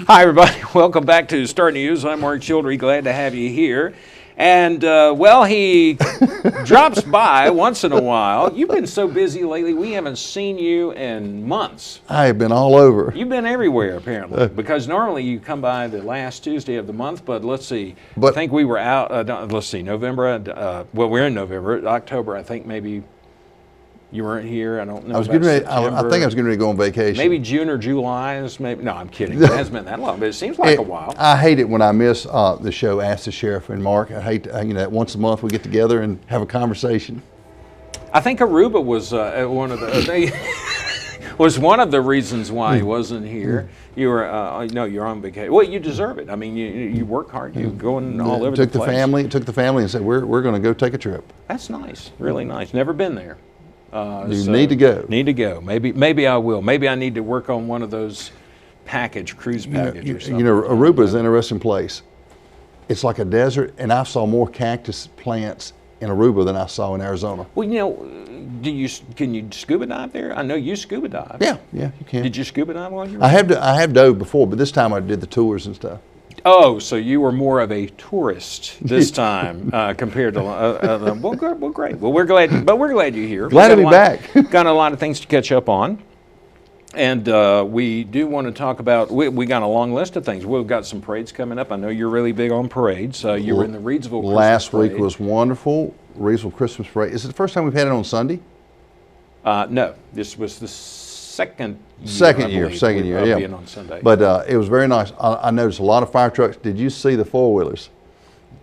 Hi, everybody. Welcome back to Star News. I'm Mark Childrey. Glad to have you here. And, well, he drops by once in a while. You've been so busy lately, we haven't seen you in months. I have been all over. You've been everywhere, apparently, because normally you come by the last Tuesday of the month, but let's see. I think we were out, let's see, November, well, we're in November. October, I think maybe you weren't here. I don't know. I was getting ready. I think I was getting ready to go on vacation. Maybe June or July is maybe. No, I'm kidding. It hasn't been that long, but it seems like a while. I hate it when I miss the show Ask the Sheriff and Mark. I hate that once a month we get together and have a conversation. I think Aruba was one of the was one of the reasons why he wasn't here. You were no, you're on vacation. Well, you deserve it. I mean, you work hard. You going all over the place. Took the family and said we're going to go take a trip. That's nice. Really nice. Never been there. You need to go. Need to go. Maybe I will. Maybe I need to work on one of those cruise package or something. Aruba is an interesting place. It's like a desert, and I saw more cactus plants in Aruba than I saw in Arizona. Well, can you scuba dive there? I know you scuba dive. Yeah, you can. Did you scuba dive while you were? I have dove before, but this time I did the tours and stuff. Oh, so you were more of a tourist this time compared to well, great. Well, we're glad you're here. Glad to be back. Got a lot of things to catch up on, and we do want to talk about. We got a long list of things. We've got some parades coming up. I know you're really big on parades. You were in the Reidsville Christmas last parade. week was wonderful. Reidsville Christmas parade. Is it the first time we've had it on Sunday? No, this was the second year, yeah. Being on Sunday. But it was very nice. I noticed a lot of fire trucks. Did you see the four-wheelers?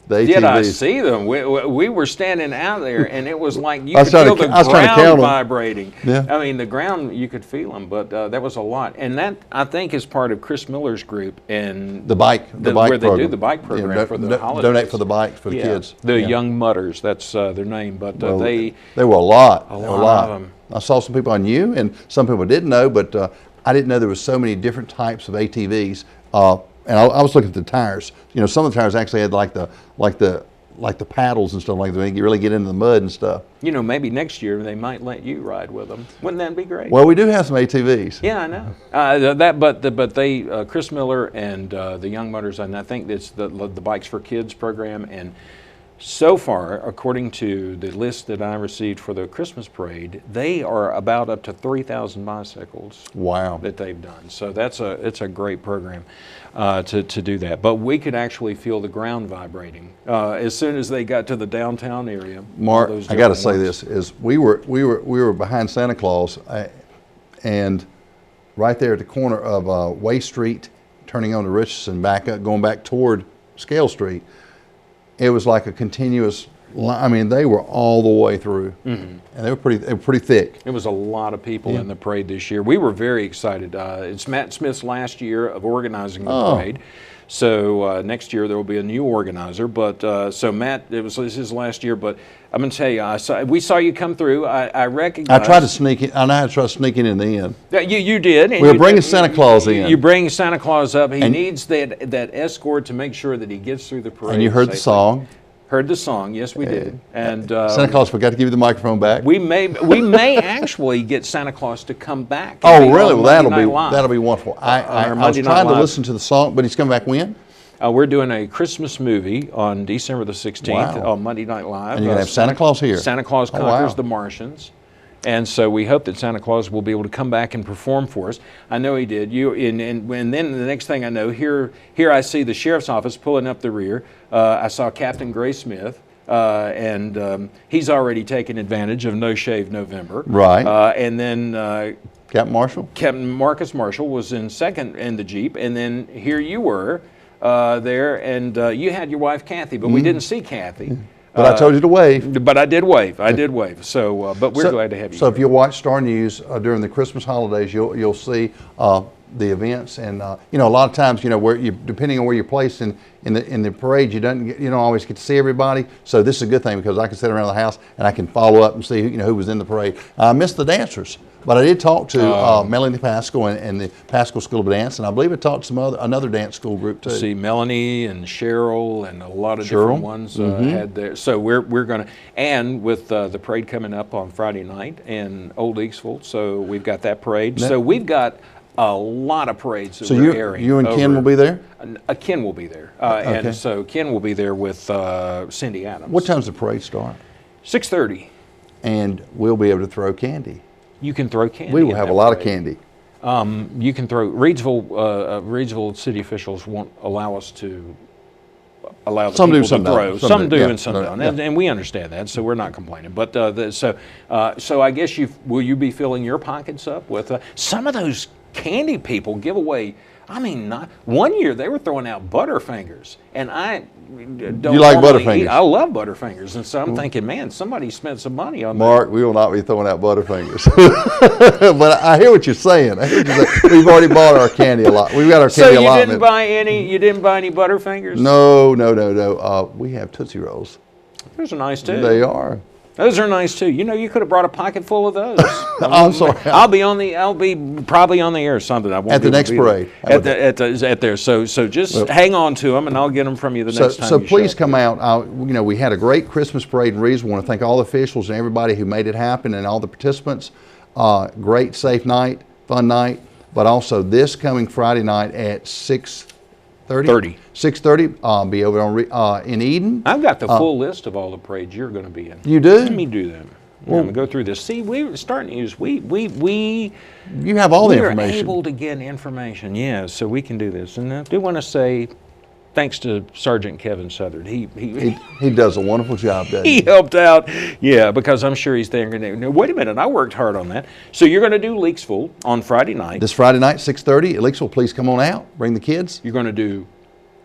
The ATVs? Did I see them? We were standing out there, and it was like you could feel the ground vibrating. Yeah. I mean, the ground, you could feel them, but that was a lot. And that, I think, is part of Chris Miller's group and the bike where program. They do the bike program for the holidays. Donate for the bikes for the kids. The Young Mutters, that's their name. But well, they were a lot. A lot of them. I saw some people I knew, and some people didn't know, but I didn't know there was so many different types of ATVs. And I was looking at the tires. Some of the tires actually had like the paddles and stuff like that. They really get into the mud and stuff. Maybe next year they might let you ride with them. Wouldn't that be great? Well, we do have some ATVs. Yeah, I know. But they, Chris Miller and the Young Mutters, and I think it's the Bikes for Kids program. And so far, according to the list that I received for the Christmas parade, they are about up to 3,000 bicycles. Wow. That they've done. So it's a great program to do that. But we could actually feel the ground vibrating as soon as they got to the downtown area. Mark, I got to say this is we were behind Santa Claus, and right there at the corner of Way Street, turning on to Richardson, going back toward Scale Street. It was like a continuous line. I mean, they were all the way through, and they were pretty thick. It was a lot of people in the parade this year. We were very excited. It's Matt Smith's last year of organizing the parade. So next year there will be a new organizer. But so Matt, it was his last year. But I'm going to tell you, we saw you come through. I recognized. I tried to sneak in. I know how to try to sneak in the end. Yeah, you did. We were bringing Santa Claus in. You bring Santa Claus up. He needs that escort to make sure that he gets through the parade. And you heard the song. Heard the song, yes, we did. And Santa Claus forgot to give you the microphone back. We may actually get Santa Claus to come back. Oh, really? Well, that'll be wonderful. I was trying to listen to the song, but he's coming back when? We're doing a Christmas movie on December the 16th on Monday Night Live. And you're going to have Santa Claus here. Santa Claus Conquers the Martians. And so we hope that Santa Claus will be able to come back and perform for us. I know he did. And then the next thing I know, here I see the sheriff's office pulling up the rear. I saw Captain Gray Smith, and he's already taken advantage of No Shave November. Right. And then Captain Marshall? Captain Marcus Marshall was in second in the Jeep, and then here you were there, and you had your wife Kathy, but we didn't see Kathy. But I told you to wave. But I did wave. So, but we're glad to have you. So, if you watch Star News during the Christmas holidays, you'll see the events, and a lot of times, where depending on where you're placed in the parade, you don't always get to see everybody. So this is a good thing because I can sit around the house and I can follow up and see who was in the parade. I missed the dancers, but I did talk to Melanie Pascal and the Pascal School of Dance, and I believe I talked to another dance school group too. See, Melanie and Cheryl and a lot of different ones had there. So we're going to, and with the parade coming up on Friday night in Old Eaksville, so we've got that parade. So we've got a lot of parades that So we're airing. you and Ken will be there? Ken will be there. Okay. And so Ken will be there with Cindy Adams. What time's the parade start? 6:30. And we'll be able to throw candy. You can throw candy. We will in have that a lot of parade. candy. You can throw, Reidsville city officials won't allow us to allow the Some do, people some to don't. throw. Some Some do, do yeah. and some No, don't. yeah. And we understand that, so we're not complaining. But so I guess will you be filling your pockets up with some of those candy people give away. I mean, not one year they were throwing out Butterfingers, and I don't. You like normally Butterfingers? eat- I love Butterfingers, and so I'm thinking, man, somebody spent some money on that. Mark, we will not be throwing out Butterfingers. But I hear what you're saying. We've already bought our candy a lot. We've got our So candy you allotment. didn't buy any? You didn't buy any Butterfingers? No. We have Tootsie Rolls. Those are nice too. They are. Those are nice too. You know, you could have brought a pocket full of those. I'm sorry. I'll be probably on the air or something. I won't At be the able to next be parade. at there. So just hang on to them, and I'll get them from you the next time. So you please show up. come out. We had a great Christmas parade in Reidsville. I want to thank all the officials and everybody who made it happen and all the participants. Great, safe night, fun night. But also this coming Friday night at 6:30. 6:30. Be over in Eden. I've got the full list of all the parades you're going to be in. You do? Let me do that. I'm going to go through this. See, we're starting to use You have all the we're information. able to get information, yeah, so we can do this. And I do want to say thanks to Sergeant Kevin Southard. He does a wonderful job, doesn't He he? helped out, yeah, because I'm sure he's thinking, "No, wait a minute, I worked hard on that." So you're going to do Leaksville on Friday night. This Friday night, 6:30 at Leaksville. Please come on out. Bring the kids. You're going to do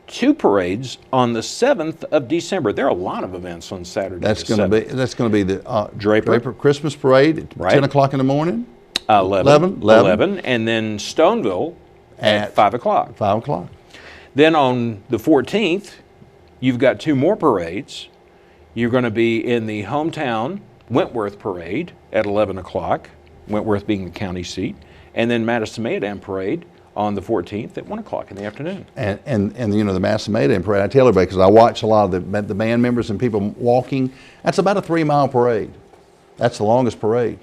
2 parades on the 7th of December. There are a lot of events on Saturday. That's the going to 7th. be the Draper. Christmas parade at Right. 10 o'clock in the morning. 11, and then Stoneville at 5 o'clock. 5 o'clock. Then on the 14th, you've got 2 more parades. You're going to be in the hometown Wentworth parade at 11 o'clock, Wentworth being the county seat, and then Madison Maydan parade on the 14th at 1 o'clock in the afternoon. And the Madison Mayday parade, I tell everybody, because I watch a lot of the band members and people walking, that's about a 3-mile parade. That's the longest parade.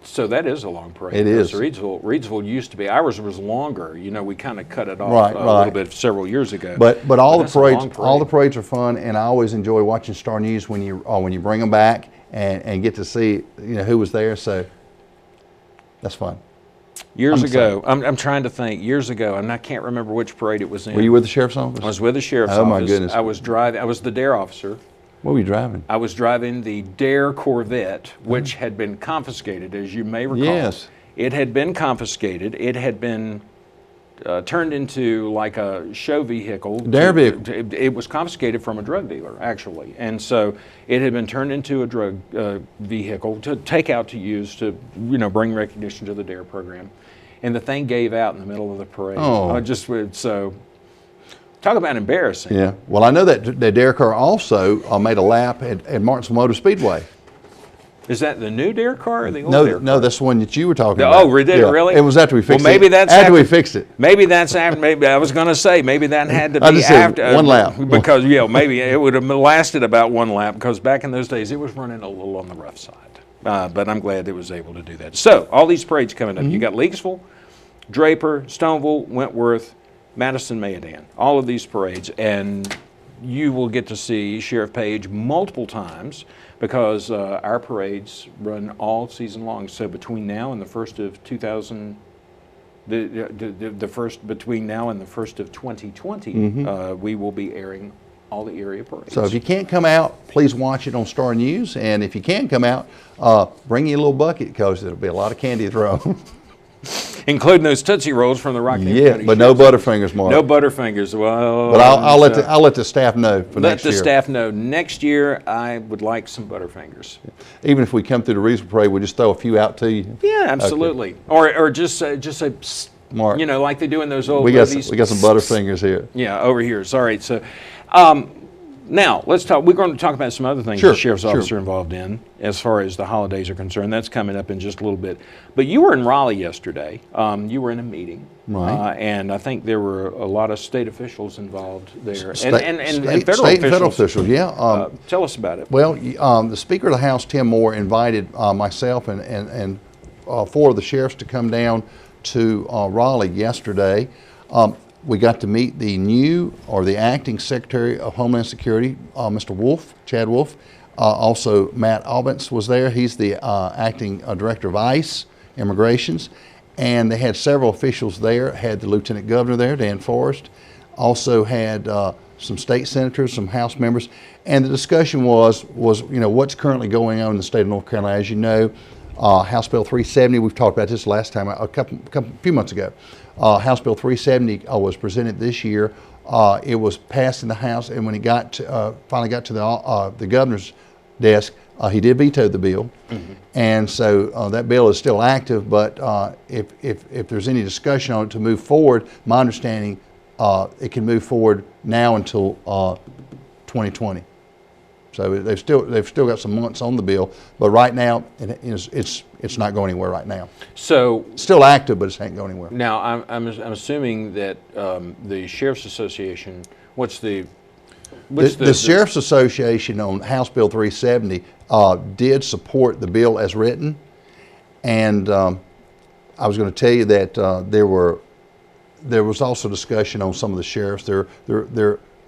So that is a long parade. It is. Reidsville used to be, ours was longer. You know, we kind of cut it off Right, a right. little bit several years ago. But all the that's a long parades, all the parades are fun, and I always enjoy watching Star News when you bring them back and get to see who was there. So that's fun. Years I'm ago, I'm trying to think. Years ago, and I can't remember which parade it was in. Were you with the sheriff's office? I was with the sheriff's Oh, office. my goodness. I was the DARE officer. What were you driving? I was driving the DARE Corvette, which had been confiscated, as you may recall. Yes. It had been confiscated. It had been turned into like a show vehicle. DARE vehicle. It was confiscated from a drug dealer, actually. And so it had been turned into a drug vehicle to take out to use to, bring recognition to the DARE program. And the thing gave out in the middle of the parade. Oh. So talk about embarrassing. Yeah. Well, I know that the DARE car also made a lap at Martinsville Motor Speedway. Is that the new DARE car or the old DARE car? No, that's the one that you were talking about. Oh, did it really? It was after we fixed it. Well, maybe that's after we fixed it. Maybe that's after. Maybe I was going to say maybe that had to I be just said after one lap. because maybe it would have lasted about 1 lap because back in those days it was running a little on the rough side. But I'm glad it was able to do that. So all these parades coming up. You got Leaksville, Draper, Stoneville, Wentworth, Madison, Maydan. All of these parades, and you will get to see Sheriff Page multiple times because our parades run all season long. So between now and the first of 2000, between now and the first of 2020, we will be airing all the area parades. So if you can't come out, please watch it on Star News. And if you can come out, bring you a little bucket because there'll be a lot of candy thrown. Including those Tootsie Rolls from the Rockingham Yeah, County but no Sheriff's Butterfingers, Mark. No Butterfingers. Well, But I'll let the staff know for next year. Let the staff know next year I would like some Butterfingers. Even if we come through the Reidsville Parade, we'll just throw a few out to you. Yeah, absolutely. Or just say psst, Mark, like they do in those old we got movies. some Butterfingers here. Yeah, over here. Sorry. So now let's talk. We're going to talk about some other things Sure, the sheriff's sure. office are involved in as far as the holidays are concerned. That's coming up in just a little bit. But you were in Raleigh yesterday. You were in a meeting, Right. and I think there were a lot of state officials involved there, State- and federal state and federal officials. officials, yeah. Tell us about it. Well, the Speaker of the House, Tim Moore, invited myself and 4 of the sheriffs to come down to Raleigh yesterday. We got to meet the new or the acting Secretary of Homeland Security, Mr. Wolf, Chad Wolf. Also, Matt Albence was there. He's the acting Director of ICE, Immigrations. And they had several officials there. Had the Lieutenant Governor there, Dan Forrest. Also had some state senators, some House members. And the discussion was what's currently going on in the state of North Carolina. As you know, House Bill 370, we've talked about this last time, a few months ago. House Bill 370 was presented this year. It was passed in the House, and when it finally got to the governor's desk, he did veto the bill. Mm-hmm. And so that bill is still active, but if there's any discussion on it to move forward, my understanding, it can move forward now until 2020. So they've still got some months on the bill, but right now it's not going anywhere right now. So still active, but it ain't going anywhere. Now I'm assuming that the Sheriff's Association, the Sheriff's Association on House Bill 370 did support the bill as written, and I was going to tell you that there was also discussion on some of the sheriffs.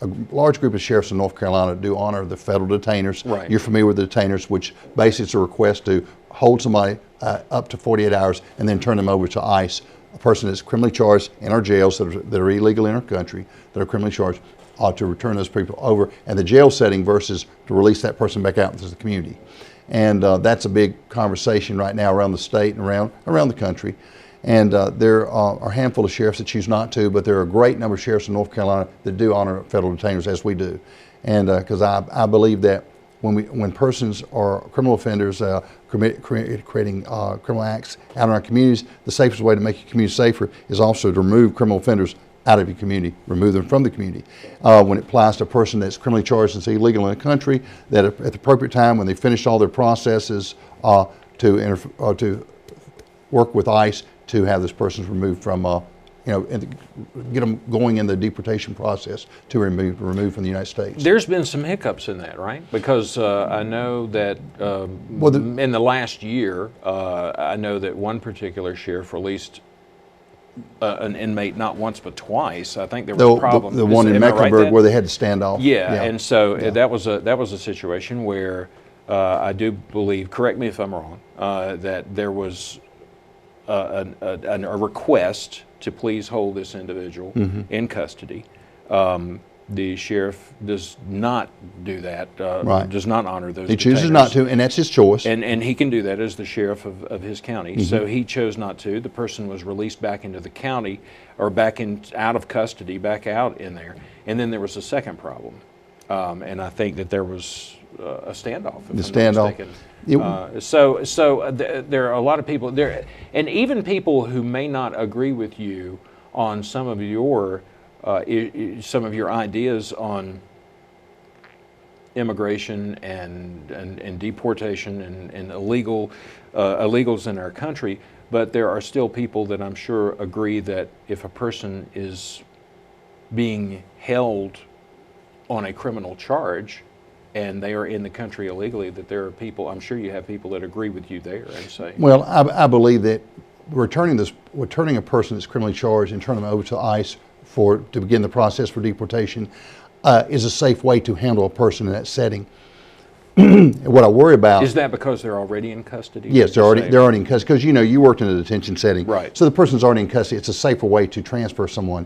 A large group of sheriffs in North Carolina do honor the federal detainers. Right. You're familiar with the detainers, which basically is a request to hold somebody up to 48 hours and then turn them over to ICE, a person that's criminally charged in our jails that are illegal in our country, that are criminally charged, to return those people over in the jail setting versus to release that person back out into the community. And that's a big conversation right now around the state and around the country. And there are a handful of sheriffs that choose not to, but there are a great number of sheriffs in North Carolina that do honor federal detainers, as we do. And because I believe that when persons are criminal offenders creating criminal acts out in our communities, the safest way to make your community safer is also to remove criminal offenders out of your community, remove them from the community. When it applies to a person that's criminally charged and is illegal in the country, that at the appropriate time, when they finish all their processes, to work with ICE to have this person removed from, get them going in the deportation process to remove from the United States. There's been some hiccups in that, right? Because I know that in the last year, I know that one particular sheriff released an inmate not once but twice. I think there was a problem. The one in Mecklenburg where they had to stand off. Yeah, and so that was a situation where I do believe, correct me if I'm wrong, that there was a request to please hold this individual in custody. The sheriff does not do that, right. Does not honor those He chooses not to, and that's his choice. And he can do that as the sheriff of his county. So he chose not to. The person was released back into the county, or out of custody, back out in there. And then there was a second problem. And I think that there was a standoff, if I'm not mistaken. So there are a lot of people there, and even people who may not agree with you on some of your ideas on immigration and deportation and illegals in our country, but there are still people that I'm sure agree that if a person is being held on a criminal charge and they are in the country illegally, that there are people, I'm sure you have people that agree with you there and say. Well, I believe that returning a person that's criminally charged and turning them over to ICE to begin the process for deportation is a safe way to handle a person in that setting. What I worry about is that because they're already in custody. Yes, they're already in custody, because you worked in a detention setting, right? So the person's already in custody. It's a safer way to transfer someone.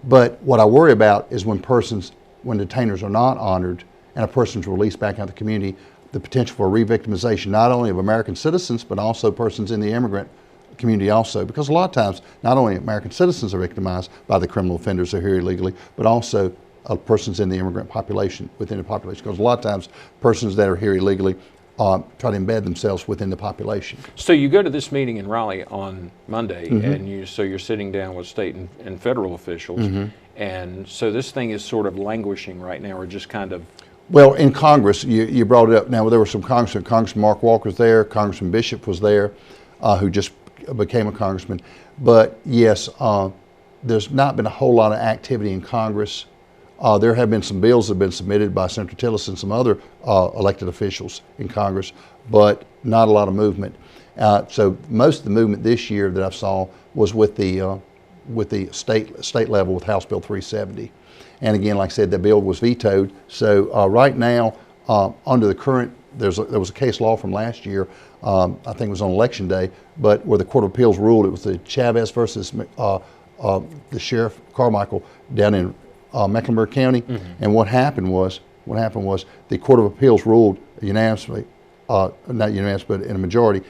But what I worry about is when detainers are not honored and a person's released back out the community, the potential for re-victimization not only of American citizens but also persons in the immigrant community also, because a lot of times not only American citizens are victimized by the criminal offenders that are here illegally, but also persons in the immigrant population, within the population, because a lot of times persons that are here illegally try to embed themselves within the population. So you go to this meeting in Raleigh on Monday, and you're sitting down with state and federal officials, and so this thing is sort of languishing right now, or just kind of. Well, in Congress, you brought it up. Now, there were some congressmen. Congressman Mark Walker was there. Congressman Bishop was there, who just became a congressman. But yes, there's not been a whole lot of activity in Congress There have been some bills that have been submitted by Senator Tillis and some other elected officials in Congress, but not a lot of movement. So most of the movement this year that I saw was with the state level with House Bill 370. And again, like I said, the bill was vetoed. So right now, under the current, there was a case law from last year, I think it was on Election Day, but where the Court of Appeals ruled, it was the Chavez versus the Sheriff Carmichael down in Mecklenburg County. And what happened was the Court of Appeals ruled unanimously, not unanimous, but in a majority,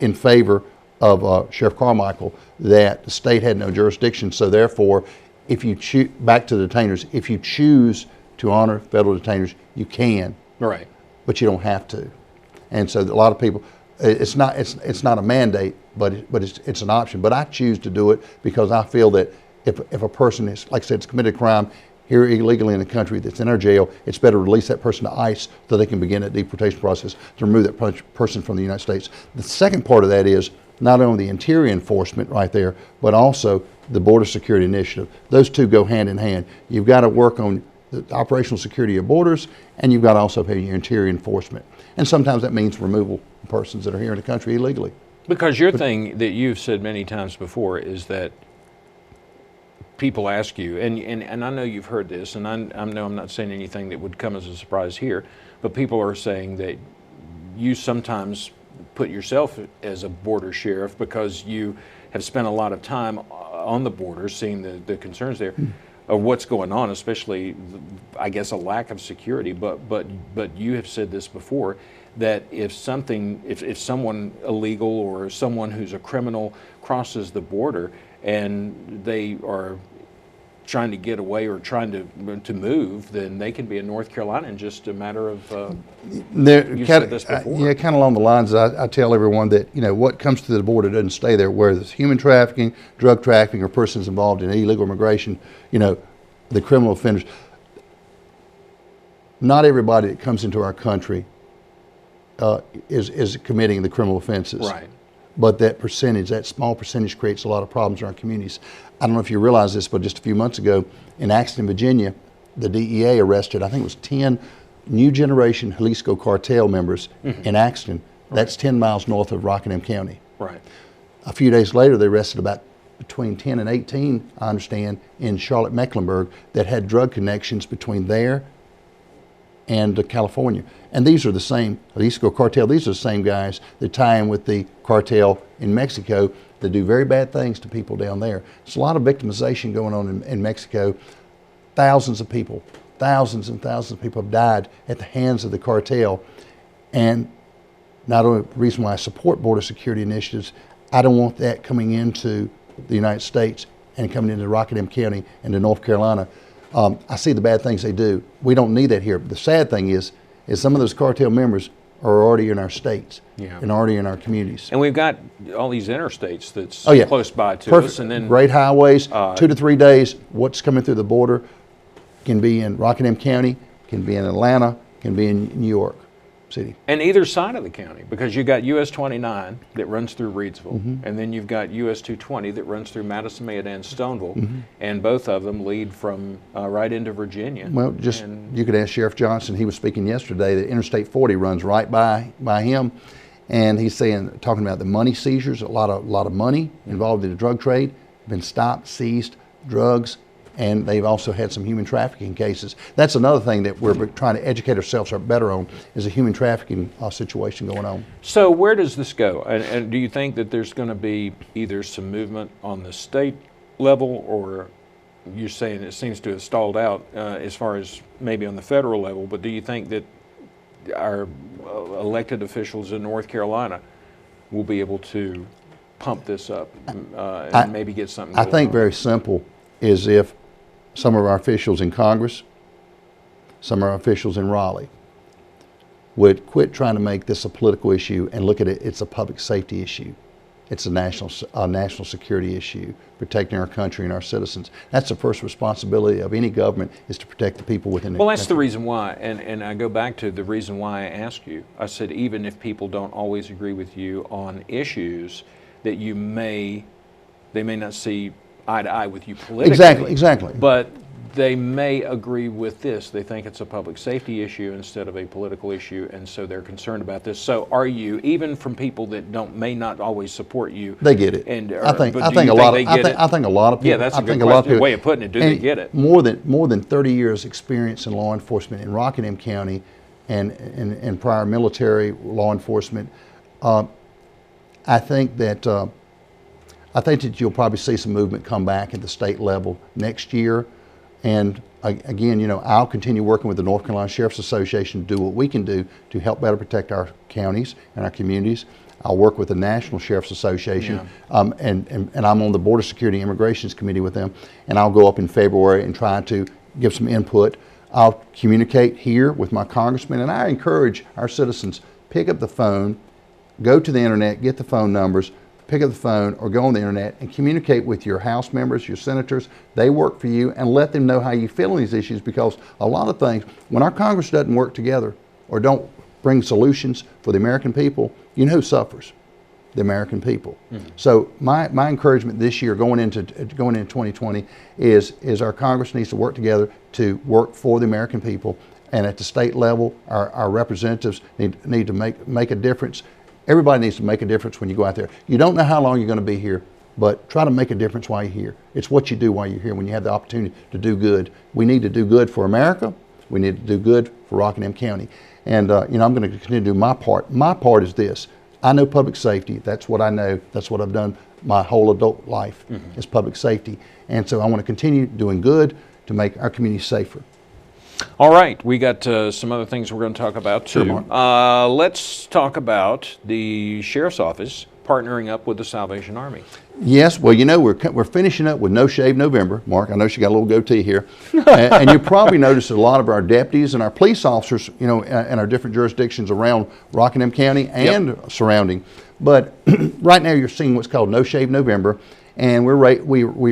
in favor of Sheriff Carmichael, that the state had no jurisdiction. So therefore, if you back to the detainers, if you choose to honor federal detainers, you can, right? But you don't have to. And so a lot of people, it's not a mandate, but it's an option. But I choose to do it because I feel that if a person is, like I said, it's committed a crime here illegally in the country that's in our jail, it's better to release that person to ICE so they can begin a deportation process to remove that person from the United States. The second part of that is not only the interior enforcement right there, but also the border security initiative. Those two go hand in hand. You've got to work on the operational security of borders, and you've got to also pay your interior enforcement. And sometimes that means removal of persons that are here in the country illegally. Because your thing that you've said many times before is that people ask you, and I know you've heard this, and I know I'm not saying anything that would come as a surprise here, but people are saying that you sometimes put yourself as a border sheriff because you have spent a lot of time on the border, seeing the concerns there of what's going on, especially, I guess, a lack of security. But you have said this before, that if someone illegal or someone who's a criminal crosses the border and they are trying to get away or trying to move, then they can be in North Carolina in just a matter of. You said this before. Yeah, kind of along the lines. I tell everyone that what comes to the border doesn't stay there. Whether it's human trafficking, drug trafficking, or persons involved in illegal immigration, the criminal offenders. Not everybody that comes into our country is committing the criminal offenses. Right. But that small percentage creates a lot of problems in our communities. I don't know if you realize this, but just a few months ago in Axton, Virginia, the DEA arrested, I think it was 10 new generation Jalisco cartel members in Axton. That's 10 miles north of Rockingham County. Right. A few days later, they arrested about between 10 and 18, I understand, in Charlotte, Mecklenburg, that had drug connections between there and California. And these are the same Jalisco cartel. These are the same guys that tie in with the cartel in Mexico that do very bad things to people down there. There's a lot of victimization going on in Mexico. Thousands and thousands of people have died at the hands of the cartel. And not only the reason why I support border security initiatives, I don't want that coming into the United States and coming into Rockingham County and to North Carolina. I see the bad things they do. We don't need that here. But the sad thing is some of those cartel members are already in our states and already in our communities. And we've got all these interstates that's close by to Perfect. us. And then great highways, 2 to 3 days. What's coming through the border can be in Rockingham County, can be in Atlanta, can be in New York City. And either side of the county, because you've got US 29 that runs through Reidsville, and then you've got US 220 that runs through Madison, Mayodan, Stoneville, and both of them lead from right into Virginia. Well, you could ask Sheriff Johnson. He was speaking yesterday that Interstate 40 runs right by him, and he's talking about the money seizures. A lot of money involved in the drug trade been stopped, seized, drugs. And they've also had some human trafficking cases. That's another thing that we're trying to educate ourselves better on, is a human trafficking situation going on. So where does this go? And do you think that there's going to be either some movement on the state level, or you're saying it seems to have stalled out as far as maybe on the federal level, but do you think that our elected officials in North Carolina will be able to pump this up and maybe get something going I think on? very simple is if some of our officials in Congress, some of our officials in Raleigh would quit trying to make this a political issue and look at it, it's a public safety issue. It's a national security issue, protecting our country and our citizens. That's the first responsibility of any government, is to protect the people within the country. Well, that's the reason why, and I go back to the reason why I asked you. I said, even if people don't always agree with you on issues that they may not see eye to eye with you politically. Exactly. But they may agree with this. They think it's a public safety issue instead of a political issue, and so they're concerned about this. So are you, even from people that may not always support you? They get it. And I think a lot of people. Yeah, that's a good way of putting it. Do they get it? More than 30 years experience in law enforcement in Rockingham County, and prior military law enforcement. I think that you'll probably see some movement come back at the state level next year. And again, I'll continue working with the North Carolina Sheriff's Association to do what we can do to help better protect our counties and our communities. I'll work with the National Sheriff's Association, and I'm on the Border Security and Immigrations Committee with them. And I'll go up in February and try to give some input. I'll communicate here with my congressman, and I encourage our citizens, pick up the phone, go to the internet, get the phone numbers, pick up the phone or go on the internet and communicate with your House members, your senators. They work for you, and let them know how you feel on these issues, because a lot of things, when our Congress doesn't work together or don't bring solutions for the American people, you know who suffers? The American people. Mm-hmm. So my encouragement this year going into 2020 is our Congress needs to work together to work for the American people, and at the state level our representatives need to make a difference. Everybody needs to make a difference when you go out there. You don't know how long you're going to be here, but try to make a difference while you're here. It's what you do while you're here when you have the opportunity to do good. We need to do good for America. We need to do good for Rockingham County. And I'm going to continue to do my part. My part is this. I know public safety. That's what I know. That's what I've done my whole adult life, is public safety. And so I want to continue doing good to make our community safer. All right, we got some other things we're going to talk about too. Sure, Mark. Let's talk about the Sheriff's Office partnering up with the Salvation Army. Yes, well, we're finishing up with No Shave November. Mark, I know she got a little goatee here. And you probably noticed that a lot of our deputies and our police officers, in our different jurisdictions around Rockingham County and surrounding. But right now you're seeing what's called No Shave November. And we're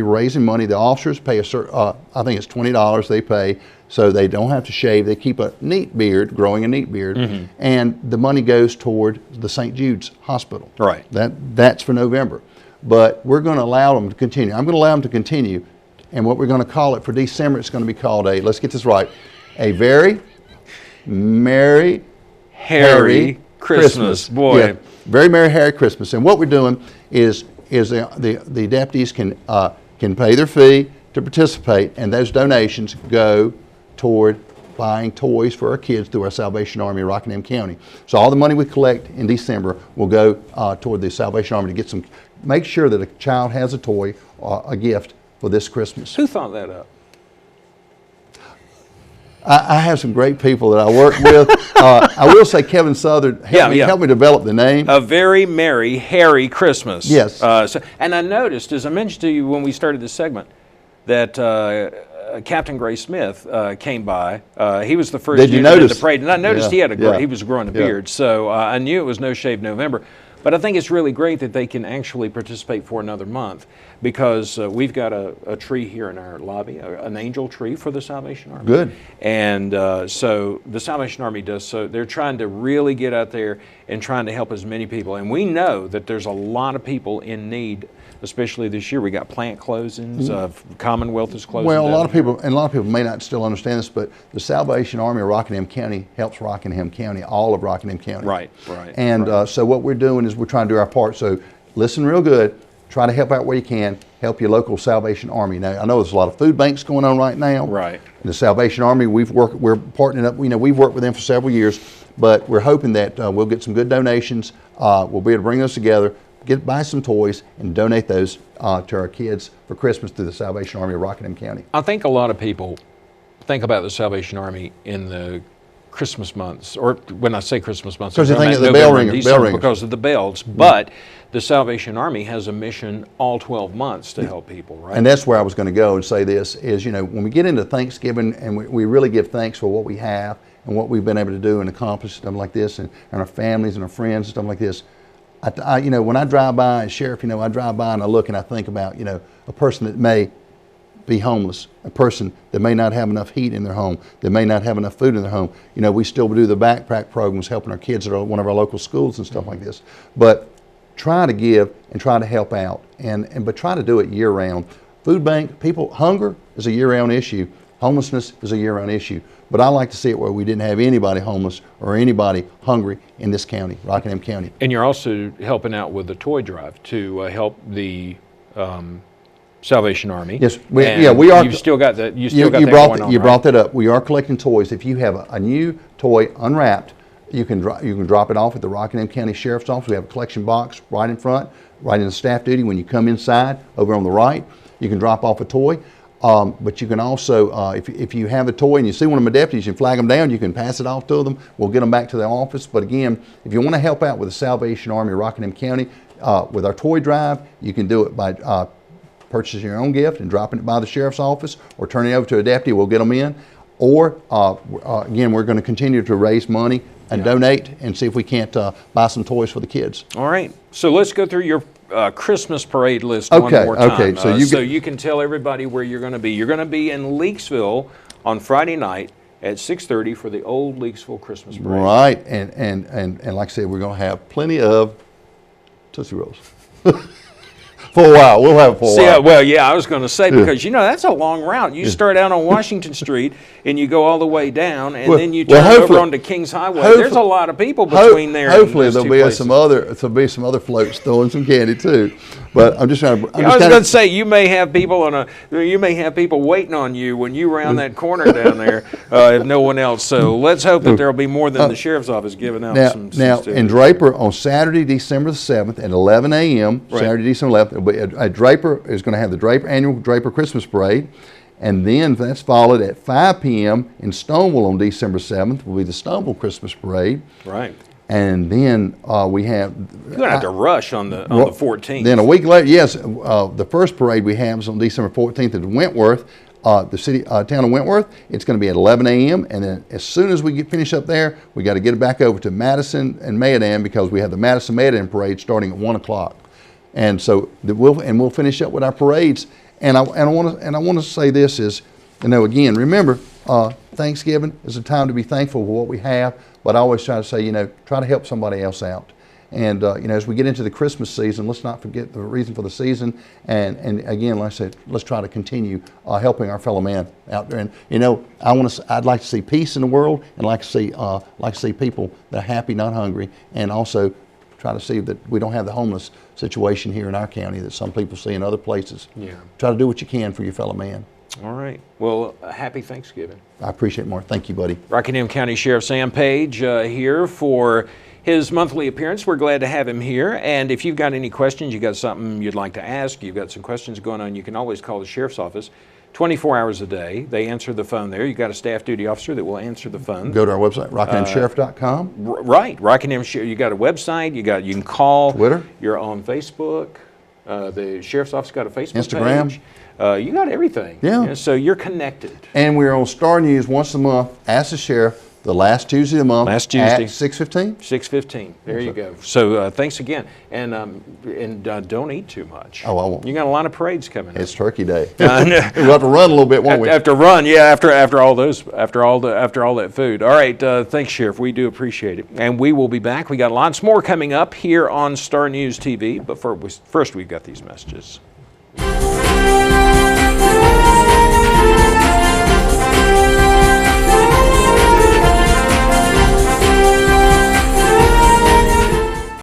raising money. The officers pay I think it's $20 they pay, so they don't have to shave. They keep a neat beard, growing a neat beard, and the money goes toward the St. Jude's Hospital. Right. That's for November. But we're going to allow them to continue. I'm going to allow them to continue, and what we're going to call it for December, it's going to be called let's get this right, a very merry, hairy Christmas. Boy. Yeah, very merry, hairy Christmas. And what we're doing is the deputies can pay their fee to participate, and those donations go toward buying toys for our kids through our Salvation Army of Rockingham County. So all the money we collect in December will go toward the Salvation Army to make sure that a child has a toy or a gift for this Christmas. Who thought that up? I have some great people that I work with. I will say Kevin Southern helped me develop the name. A very merry, hairy Christmas. Yes. And I noticed, as I mentioned to you when we started this segment, that Captain Gray Smith came by. He was the first unit in the parade, and I noticed he was growing a beard. So I knew it was No Shave November. But I think it's really great that they can actually participate for another month, because we've got a tree here in our lobby, an angel tree for the Salvation Army. Good. And so the Salvation Army does so. They're trying to really get out there and trying to help as many people. And we know that there's a lot of people in need, especially this year. We got plant closings, Commonwealth is closing. Well, a lot of people may not still understand this, but the Salvation Army of Rockingham County helps Rockingham County, all of Rockingham County. Right. And so what we're doing is we're trying to do our part. So listen real good. Try to help out where you can. Help your local Salvation Army. Now, I know there's a lot of food banks going on right now. Right. And the Salvation Army, we're partnering up. We've worked with them for several years, but we're hoping that we'll get some good donations. We'll be able to bring those together, buy some toys, and donate those to our kids for Christmas through the Salvation Army of Rockingham County. I think a lot of people think about the Salvation Army in the Christmas months, or when I say Christmas months, because you think of the bell ringers, because of the bells. But the Salvation Army has a mission all 12 months to help people, right? And that's where I was going to go and say this is, when we get into Thanksgiving and we really give thanks for what we have and what we've been able to do and accomplish, stuff like this, and our families and our friends and stuff like this. When I drive by as sheriff, I drive by and I look and I think about, a person that may be homeless, a person that may not have enough heat in their home, that may not have enough food in their home. We still do the backpack programs, helping our kids at one of our local schools and stuff like this. But try to give and try to help out, but try to do it year round. Food bank, hunger is a year round issue. Homelessness is a year-round issue, but I like to see it where we didn't have anybody homeless or anybody hungry in this county, Rockingham County. And you're also helping out with the toy drive to help the Salvation Army. Yes, we are. You've still got that. You brought that up. We are collecting toys. If you have a new toy unwrapped, you can drop it off at the Rockingham County Sheriff's Office. We have a collection box right in front, right in the staff duty. When you come inside, over on the right, you can drop off a toy. But you can also, if you have a toy and you see one of my deputies, you can flag them down, you can pass it off to them. We'll get them back to the office. But again, if you want to help out with the Salvation Army of Rockingham County with our toy drive, you can do it by purchasing your own gift and dropping it by the sheriff's office or turning it over to a deputy. We'll get them in. Or again, we're going to continue to raise money and donate and see if we can't buy some toys for the kids. All right. So let's go through your Christmas parade list one more time. Okay. So you can tell everybody where you're going to be. You're going to be in Leakesville on Friday night at 6:30 for the old Leakesville Christmas parade. Right. And like I said, we're going to have plenty of Tootsie Rolls. For a while. We'll have it for a while. Well, yeah, I was going to say, because, that's a long route. You start out on Washington Street, and you go all the way down, and then you turn over onto Kings Highway. There's a lot of people between there. Hopefully, there'll be some other floats throwing some candy, too. But I'm just trying to... I was going to say, you may have people waiting on you when you round that corner down there, if no one else. So let's hope that there'll be more than the sheriff's office giving out some Now, in Draper, on Saturday, December the 7th at 11 a.m., Saturday, December 11th, Draper is going to have the annual Draper Christmas Parade. And then that's followed at 5 p.m. in Stonewall on December 7th will be the Stonewall Christmas Parade. Right. And then we have... You're going to have to rush on the 14th. Then a week later, yes, the first parade we have is on December 14th at Wentworth, the town of Wentworth. It's going to be at 11 a.m. And then as soon as we finish up there, we got to get it back over to Madison and Mayodan because we have the Madison Mayodan parade starting at 1 o'clock. And so we'll finish up with our parades. And I want to say this is, again, remember, Thanksgiving is a time to be thankful for what we have. But I always try to say, try to help somebody else out. And as we get into the Christmas season, let's not forget the reason for the season. And again, like I said, let's try to continue helping our fellow man out there. And I'd like to see peace in the world, and like to see people that are happy, not hungry, and also try to see that we don't have the homeless situation here in our county that some people see in other places. Yeah. Try to do what you can for your fellow man. All right. Well, happy Thanksgiving. I appreciate it, Mark. Thank you, buddy. Rockingham County Sheriff Sam Page here for his monthly appearance. We're glad to have him here. And if you've got any questions, you got something you'd like to ask, you've got some questions going on, you can always call the sheriff's office 24 hours a day. They answer the phone there. You've got a staff duty officer that will answer the phone. Go to our website, rockinghamsheriff.com. Right. Rockingham Sheriff. You got a website. You can call. Twitter. You're on Facebook. The sheriff's office got a Facebook Instagram. page. You got everything. Yeah. So you're connected. And we're on Star News once a month. Ask the sheriff. The last Tuesday of the month. Last Tuesday. At 6:15? 6:15. There you go. So thanks again. And don't eat too much. Oh, I won't. You got a lot of parades coming up. It's Turkey Day. We'll have to run a little bit, won't we? After all that food. All right. Thanks, Sheriff. We do appreciate it. And we will be back. We got lots more coming up here on Star News TV. But first, we've got these messages.